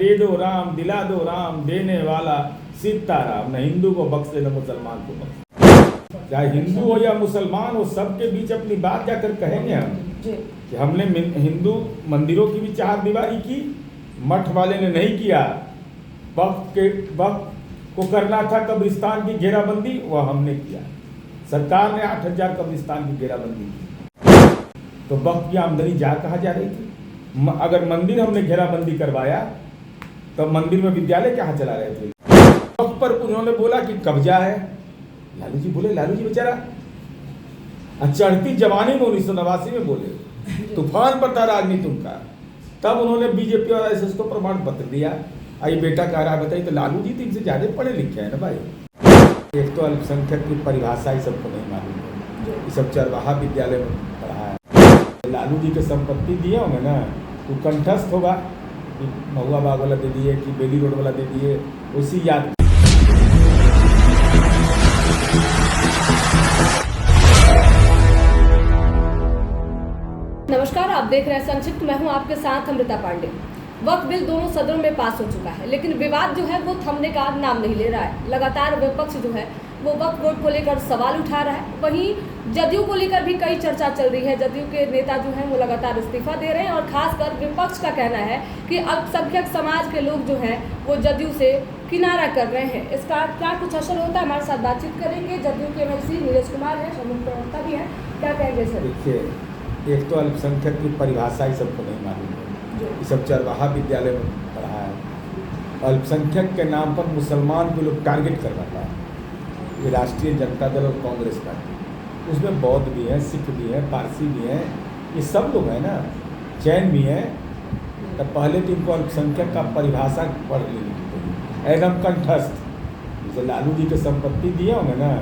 दे दो राम, दिला दो राम, देने वाला सीताराम, न हिंदू को बख्शे न मुसलमान को बख्शे। चाहे हिंदू हो या मुसलमान हो, सबके बीच अपनी बात जाकर कहेंगे हम कि हमने हिंदू मंदिरों की भी चार दीवारी की, मठ वाले ने नहीं किया। वक्त को करना था कब्रिस्तान की घेराबंदी, वह हमने किया। सरकार ने 8000 कब्रिस्तान की घेराबंदी की, तो वक्त की आमदनी जा कहाँ जा रही थी? अगर मंदिर हमने घेराबंदी करवाया तो मंदिर में विद्यालय कहाँ चला रहे थे? वक्त पर उन्होंने बोला कि कब्जा है। लालू जी बोले, लालू जी बेचारा चढ़ती जवानी में 1989 में बोले, तूफान पर था राजनीति उनका। तब उन्होंने बीजेपी और आरएसएस को प्रमाण पत्र दिया। आई बेटा कह रहा है, बताइए, तो लालू जी तो इनसे ज्यादा पढ़े लिखे हैं ना भाई। एक तो अल्पसंख्यक की परिभाषा ही सबको नहीं मालूम है, ये सब चरवाहा विद्यालय में पढ़ा है। लालू जी के संपत्ति दिए होंगे ना, तो कंठस्थ होगा कि महुआ बाग वाला दे दिए कि बेली रोड वाला दे दिए, उसी याद। नमस्कार, आप देख रहे हैं संक्षिप्त। मैं हूं आपके साथ अमृता पांडे। वक्फ बिल दोनों सदनों में पास हो चुका है, लेकिन विवाद जो है वो थमने का नाम नहीं ले रहा है। लगातार विपक्ष जो है वो वक्फ बोर्ड को लेकर सवाल उठा रहा है। वहीं जदयू को लेकर भी कई चर्चा चल रही है। जदयू के नेता जो हैं वो लगातार इस्तीफा दे रहे हैं और खासकर विपक्ष का कहना है कि अल्पसंख्यक समाज के लोग जो हैं वो जदयू से किनारा कर रहे हैं। इसका क्या कुछ असर होता है? हमारे साथ बातचीत करेंगे। जदयू के एमएलसी नीरज कुमार है, प्रमुख प्रवक्ता भी है, क्या कहेंगे सर? देखिए, एक तो अल्पसंख्यक की परिभाषा ही सबको नहीं मालूम है, ये सब चरवाहा विद्यालय में पढ़ा है। अल्पसंख्यक के नाम पर मुसलमान को लोग टारगेट करवाता है। ये राष्ट्रीय जनता दल और कांग्रेस पार्टी, उसमें बौद्ध भी हैं, सिख भी हैं, पारसी भी हैं, ये सब लोग हैं ना, जैन भी हैं। तो पहले तो इनको अल्पसंख्यक का परिभाषा पढ़ लेनी चाहिए एकदम कंठस्थ। जैसे लालू जी के संपत्ति दिए होंगे ना,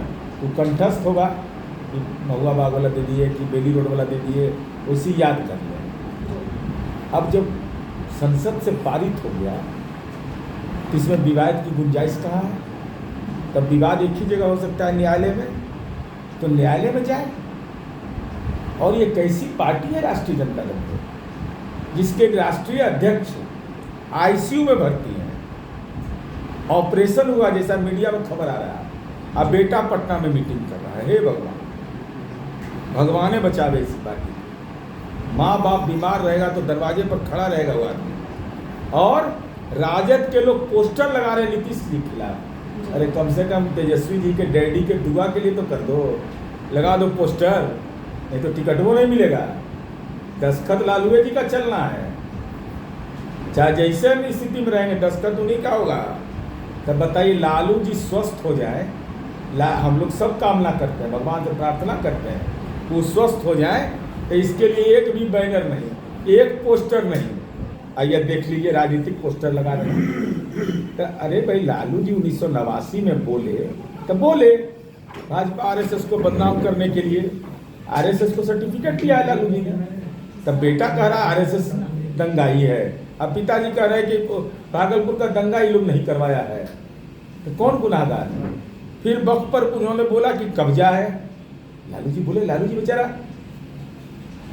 तो कंठस्थ होगा कि महुआ बाग वाला दे दिए कि बेली रोड वाला दे दिए, उसी याद कर लिया। अब जब संसद से पारित हो गया तो इसमें विवाद की गुंजाइश कहाँ है? तब विवाद एक ही जगह हो सकता है, न्यायालय में, तो न्यायालय में जाए। और ये कैसी पार्टी है राष्ट्रीय जनता दल, जिसके राष्ट्रीय अध्यक्ष आईसीयू में भर्ती हैं, ऑपरेशन हुआ जैसा मीडिया में खबर आ रहा है, अब बेटा पटना में मीटिंग कर रहा है। हे भगवान, भगवान बचावे इसी पार्टी को। माँ बाप बीमार रहेगा तो दरवाजे पर खड़ा रहेगा वो आदमी। और राजद के लोग पोस्टर लगा रहे नीतीश के खिलाफ। अरे कम से कम तेजस्वी जी के डैडी के दुआ के लिए तो कर दो, लगा दो पोस्टर, नहीं तो टिकट वो नहीं मिलेगा। दस्तखत लालू जी का चलना है, चाहे जैसे भी स्थिति में रहेंगे दस्तखत उन्हीं का होगा। तब बताइए, लालू जी स्वस्थ हो जाए, हम लोग सब कामना करते हैं, भगवान से प्रार्थना करते हैं वो स्वस्थ हो जाए। तो इसके लिए एक भी बैनर नहीं, एक पोस्टर नहीं, आइए देख लीजिए राजनीतिक पोस्टर लगा रहे हैं। तो अरे भाई, लालू जी 1989 में बोले तो बोले भाजपा आरएसएस को बदनाम करने के लिए, आरएसएस को सर्टिफिकेट दिया है लालू जी ने। तब बेटा कह रहा है आरएसएस दंगाई है, अब पिताजी कह रहे हैं कि भागलपुर का दंगा ही लोग नहीं करवाया है, तो कौन गुनाहगार है? फिर वक्त पर उन्होंने बोला कि कब्जा है। लालू जी बोले, लालू जी बेचारा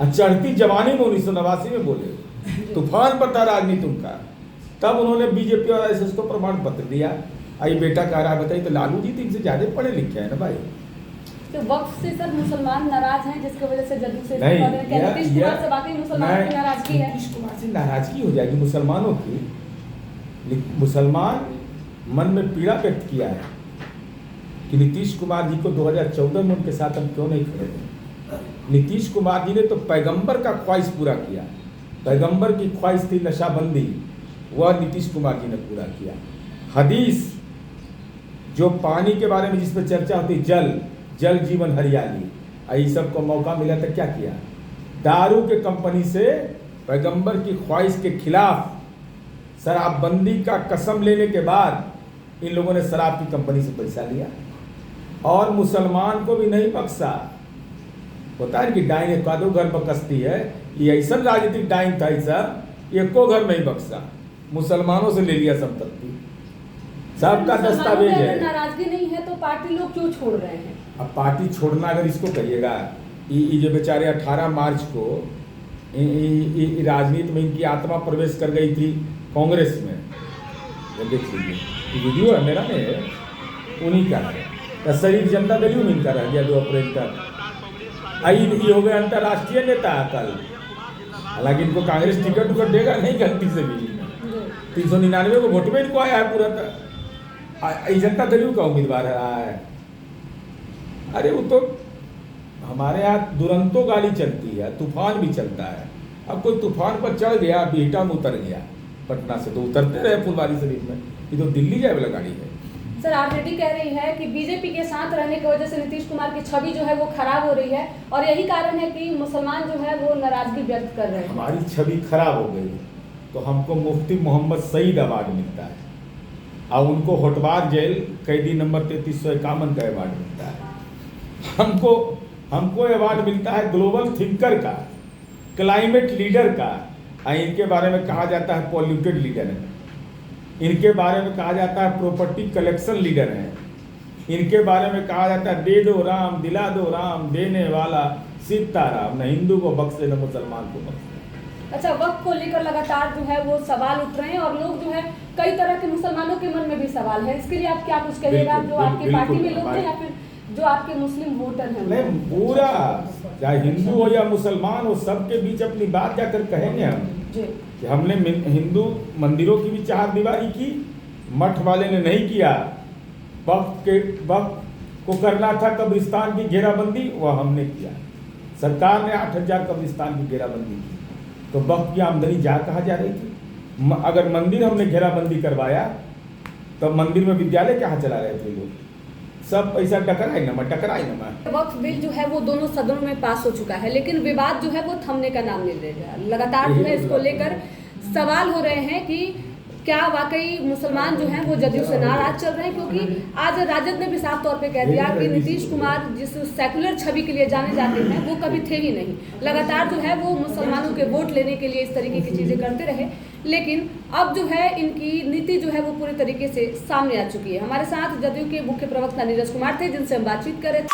चढ़ती जवानी में 1989 में बोले, तूफान पर था राजनीति उनका। तब उन्होंने बीजेपी और आरएसएस को प्रमाण पत्र दिया। आई बेटा कह रहा है, बताइए, तो लालू जी तो इनसे ज्यादा पढ़े लिखे हैं ना भाई। तो वक्फ से सर मुसलमान नाराज हैं, जिसकी वजह से जदयू से नीतीश कुमार से वाकई मुसलमानों की नाराजगी है। नीतीश कुमार से नाराजगी हो जाएगी मुसलमानों की। मुसलमान मन में पीड़ा व्यक्त किया है कि नीतीश कुमार जी को 2014 में उनके साथ हम क्यों नहीं खड़े थे। नीतीश कुमार जी ने तो पैगंबर का ख्वाहिश पूरा किया। पैगंबर की ख्वाहिश थी नशाबंदी, वह नीतीश कुमार जी ने पूरा किया। हदीस जो पानी के बारे में जिस पर चर्चा होती, जल जीवन हरियाली, ये सब को मौका मिला तो क्या किया? दारू के कंपनी से पैगंबर की ख्वाहिश के खिलाफ शराबबंदी का कसम लेने के बाद इन लोगों ने शराब की कंपनी से पैसा लिया और मुसलमान को भी नहीं बख्शा। होता है कि डाइन एक दो घर बकसती है, ये ऐसा राजनीतिक डाइन था, ऐसा एको घर नहीं बख्शा, मुसलमानों से ले लिया संपत्ति, सबका दस्तावेज है। नाराजगी नहीं है तो पार्टी लोग क्यों छोड़ रहे हैं? अब पार्टी छोड़ना अगर इसको कहिएगा, ये जो बेचारे 18 मार्च को राजनीति में इनकी आत्मा प्रवेश कर गई थी कांग्रेस में, ये देख लीजिए, ये वीडियो है मेरा में, उन्हीं का है। तो शरीफ जनता दल में इनका रह गया 2 अप्रैल तक। आई ये हो गया अंतर्राष्ट्रीय नेता कल, हालांकि इनको कांग्रेस टिकट उकट देगा नहीं गलती से भी। 399 को वोट में इनको आया है पूरा तक। जनता दल का उम्मीदवार रहा है। अरे वो तो हमारे यहाँ दुरंतो गाड़ी चलती है, तूफान भी चलता है। अब कोई तूफान पर चढ़ गया, बिहटा में उतर गया, पटना से तो उतरते रहे फुलवारी शरीफ में। ये तो दिल्ली जाए वाला गाड़ी है। सर आरजेडी कह रही है कि बीजेपी के साथ रहने की वजह से नीतीश कुमार की छवि जो है वो खराब हो रही है, और यही कारण है कि मुसलमान जो है वो नाराजगी व्यक्त कर रहे हैं। हमारी छवि खराब हो गई तो हमको मुफ्ती मोहम्मद सईद अवार्ड मिलता है, और उनको होटवार जेल कैदी नंबर 3351 का अवार्ड मिलता है। हमको अवार्ड मिलता है ग्लोबल थिंकर का, क्लाइमेट लीडर का। इनके बारे में कहा जाता है पॉल्यूटेड लीडर है, इनके बारे में कहा जाता है प्रॉपर्टी कलेक्शन लीडर है, इनके बारे में कहा जाता है दे दो राम दिला दो राम, देने वाला सीताराम, न हिंदू को बख्शे न मुसलमान को बख्शे। अच्छा, वक्त को लेकर लगातार जो है वो सवाल उठ रहे हैं, और लोग जो है कई तरह के मुसलमानों के मन में भी सवाल है। इसके लिए आप क्या कुछ कहिएगा, जो आपकी पार्टी में लोग हैं या फिर जो आपके मुस्लिम वोटर हैं? नहीं, पूरा चाहे हिंदू हो या मुसलमान हो, सबके बीच अपनी बात जाकर कहेंगे हम कि हमने हिंदू मंदिरों की भी चारदीवारी की, मठ वाले ने नहीं किया। वक्त को करना था कब्रिस्तान की घेराबंदी, वह हमने किया। सरकार ने 8000 कब्रिस्तान की घेराबंदी की, तो वक्त की आमदनी जा कहाँ जा रही थी? अगर मंदिर हमने घेराबंदी करवाया तो मंदिर में विद्यालय कहाँ चला रहे थे लोग? सब पैसा टकराई नमा। वक्फ बिल जो है वो दोनों सदनों में पास हो चुका है, लेकिन विवाद जो है वो थमने का नाम नहीं ले रहा है। लगातार जो है इसको लेकर सवाल हो रहे हैं कि क्या वाकई मुसलमान जो हैं वो जदयू से नाराज चल रहे हैं, क्योंकि आज राजद ने भी साफ तौर पे कह दिया कि नीतीश कुमार जिस सेकुलर छवि के लिए जाने जाते हैं वो कभी थे ही नहीं। लगातार जो है वो मुसलमानों के वोट लेने के लिए इस तरीके की चीज़ें करते रहे, लेकिन अब जो है इनकी नीति जो है वो पूरे तरीके से सामने आ चुकी है। हमारे साथ जदयू के मुख्य प्रवक्ता नीरज कुमार थे, जिनसे हम बातचीत कर रहे थे।